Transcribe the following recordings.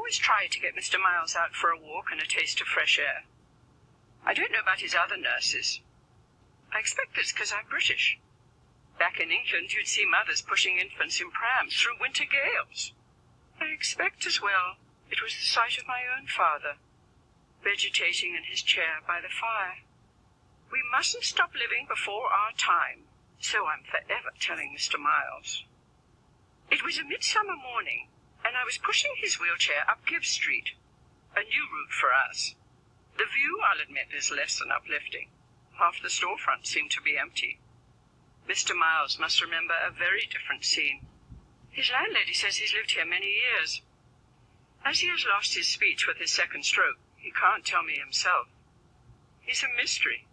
always try to get Mr. Miles out for a walk and a taste of fresh air. I don't know about his other nurses. I expect it's because I'm British. Back in England, you'd see mothers pushing infants in prams through winter gales. I expect as well it was the sight of my own father, vegetating in his chair by the fire. We mustn't stop living before our time, so I'm forever telling Mr. Miles. It was a midsummer morning, and I was pushing his wheelchair up Gibbs Street, a new route for us. The view, I'll admit, is less than uplifting. Half the storefront seemed to be empty. Mr. Miles must remember a very different scene. His landlady says he's lived here many years. As he has lost his speech with his second stroke, he can't tell me himself. He's a mystery.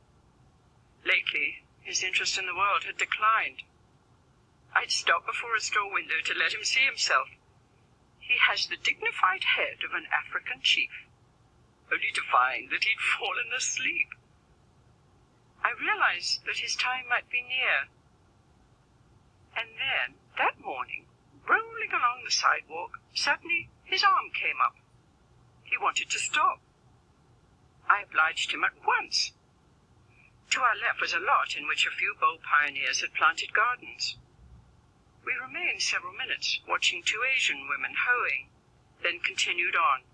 Lately, his interest in the world had declined. I'd stop before a store window to let him see himself. He has the dignified head of an African chief, only to find that he'd fallen asleep. I realized that his time might be near. And then, that morning, rolling along the sidewalk, suddenly his arm came up. He wanted to stop. I obliged him at once. To our left was a lot in which a few bold pioneers had planted gardens. We remained several minutes, watching two Asian women hoeing, then continued on.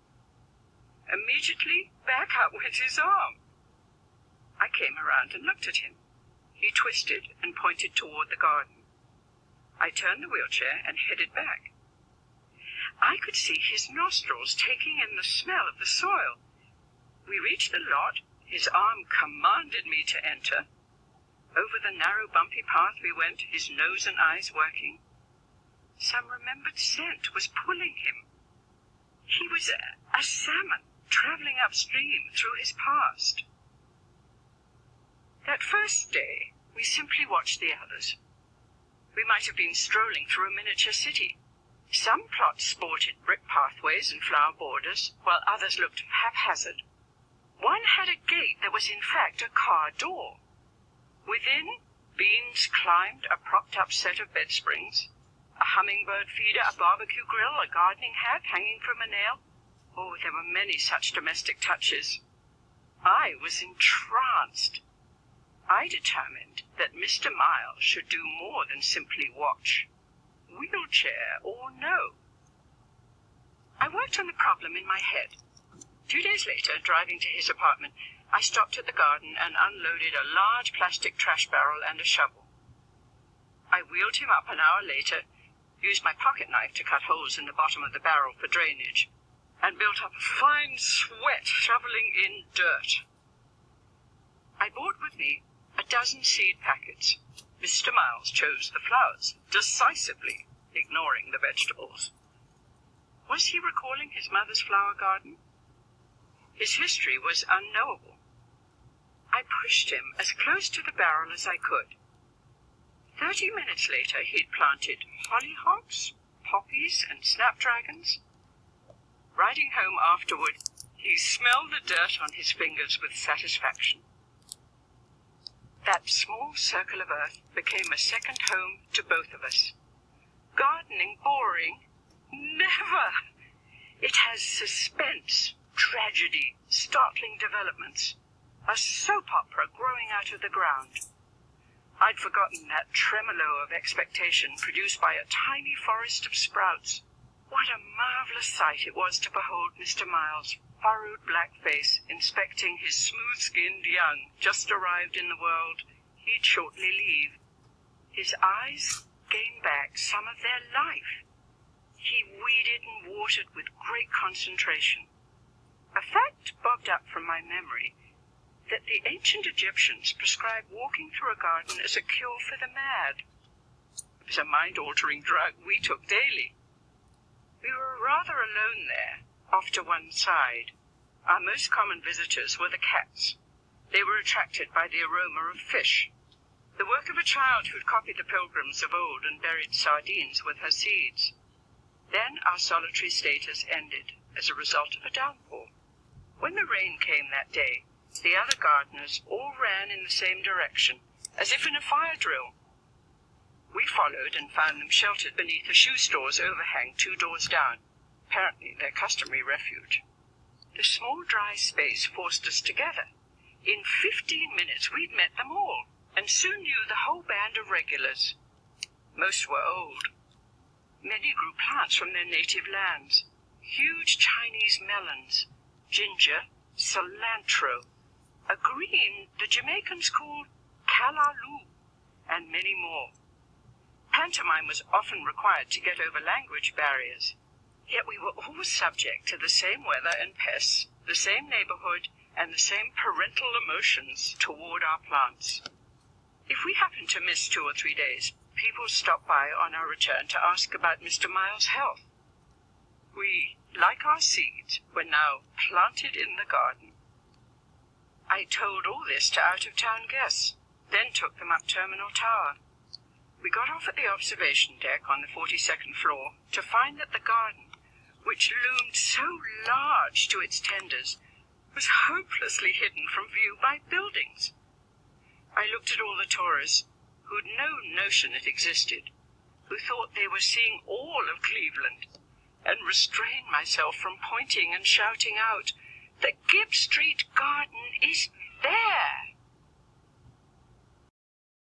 Immediately, back up went his arm. I came around and looked at him. He twisted and pointed toward the garden. I turned the wheelchair and headed back. I could see his nostrils taking in the smell of the soil. We reached the lot. His arm commanded me to enter. Over the narrow, bumpy path we went, his nose and eyes working. Some remembered scent was pulling him. He was a salmon traveling upstream through his past. That first day, we simply watched the others. We might have been strolling through a miniature city. Some plots sported brick pathways and flower borders, while others looked haphazard. One had a gate that was in fact a car door. Within, beings climbed a propped-up set of bed springs, a hummingbird feeder, a barbecue grill, a gardening hat hanging from a nail. Oh, there were many such domestic touches. I was entranced. I determined that Mr. Miles should do more than simply watch, wheelchair or no. I worked on the problem in my head. 2 days later, driving to his apartment, I stopped at the garden and unloaded a large plastic trash barrel and a shovel. I wheeled him up an hour later, used my pocket knife to cut holes in the bottom of the barrel for drainage, and built up a fine sweat shoveling in dirt. I brought with me a dozen seed packets. Mr. Miles chose the flowers, decisively ignoring the vegetables. Was he recalling his mother's flower garden? His history was unknowable. I pushed him as close to the barrel as I could. 30 minutes later, he'd planted hollyhocks, poppies, and snapdragons. Riding home afterward, he smelled the dirt on his fingers with satisfaction. That small circle of earth became a second home to both of us. Gardening boring? Never! It has suspense, tragedy, startling developments, a soap opera growing out of the ground. I'd forgotten that tremolo of expectation produced by a tiny forest of sprouts. What a marvelous sight it was to behold Mr. Miles' furrowed black face inspecting his smooth-skinned young just arrived in the world he'd shortly leave. His eyes gained back some of their life. He weeded and watered with great concentration. A fact bobbed up from my memory that the ancient Egyptians prescribed walking through a garden as a cure for the mad. It was a mind-altering drug we took daily. We were rather alone there, off to one side. Our most common visitors were the cats. They were attracted by the aroma of fish, the work of a child who'd copied the pilgrims of old and buried sardines with her seeds. Then our solitary status ended as a result of a downpour. When the rain came that day, the other gardeners all ran in the same direction, as if in a fire drill. We followed and found them sheltered beneath a shoe store's overhang 2 doors down. apparently their customary refuge. The small dry space forced us together. In 15 minutes we'd met them all, and soon knew the whole band of regulars. Most were old. Many grew plants from their native lands. Huge Chinese melons, ginger, cilantro, a green the Jamaicans call callaloo, and many more. Pantomime was often required to get over language barriers. Yet we were all subject to the same weather and pests, the same neighborhood, and the same parental emotions toward our plants. If we happened to miss 2 or 3 days, people stopped by on our return to ask about Mr. Miles' health. We, like our seeds, were now planted in the garden. I told all this to out-of-town guests, then took them up Terminal Tower. We got off at the observation deck on the 42nd floor to find that the garden, which loomed so large to its tenders, was hopelessly hidden from view by buildings. I looked at all the tourists, who'd no notion it existed, who thought they were seeing all of Cleveland, and restrained myself from pointing and shouting out, "The Gibb Street garden is there!"